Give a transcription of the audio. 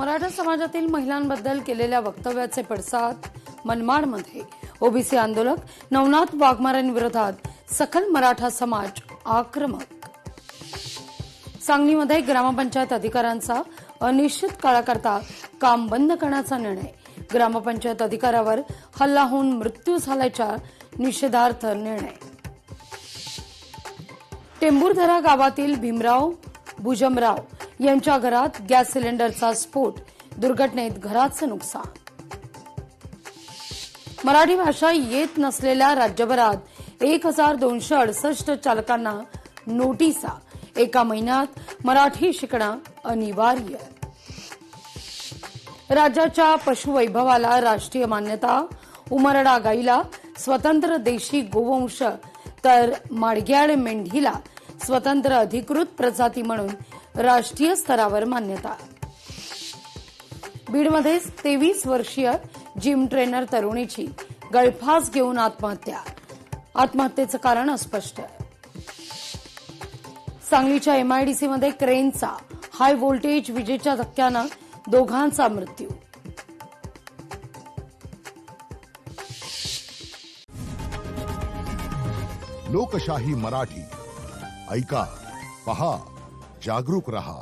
मराठा समाजातील महिलांबद्दल केलेल्या वक्तव्याचे पडसाद मनमाडमध्ये ओबीसी आंदोलक नवनाथ वाघमारेंविरोधात सखल मराठा समाज आक्रमक। सांगलीमध्ये ग्रामपंचायत अधिकाऱ्यांचा अनिश्चित काळाकरता काम बंद करण्याचा निर्णय। ग्रामपंचायत अधिकाऱ्यावर हल्ला होऊन मृत्यू झाल्याच्या निषेधार्थ निर्णय। टेंभुर्धरा गावातील भीमराव भुजमराव यांच्या घरात गॅस सिलेंडरचा स्फोट, दुर्घटनेत घराचं नुकसान। मराठी भाषा येत नसलेल्या राज्यभरात 1268 चालकांना नोटिसा। एका महिन्यात मराठी शिकणं अनिवार्य। राज्याच्या पशुवैभवाला राष्ट्रीय मान्यता। उमरडा गाईला स्वतंत्र देशी गोवंश तर माडग्याळ मेंढीला स्वतंत्र अधिकृत प्रजाती म्हणून राष्ट्रीय स्तरावर मान्यता। बीडमध्ये 23 वर्षीय जिम ट्रेनर तरुणीची गळफास घेऊन आत्महत्या। आत्महत्येचं कारण अस्पष्ट। सांगलीच्या एमआयडीसीमध्ये क्रेनचा हाय व्होल्टेज विजेच्या धक्क्यानं दोघांचा मृत्यू। लोकशाही मराठी ऐका, पहा, जागरूक रहा।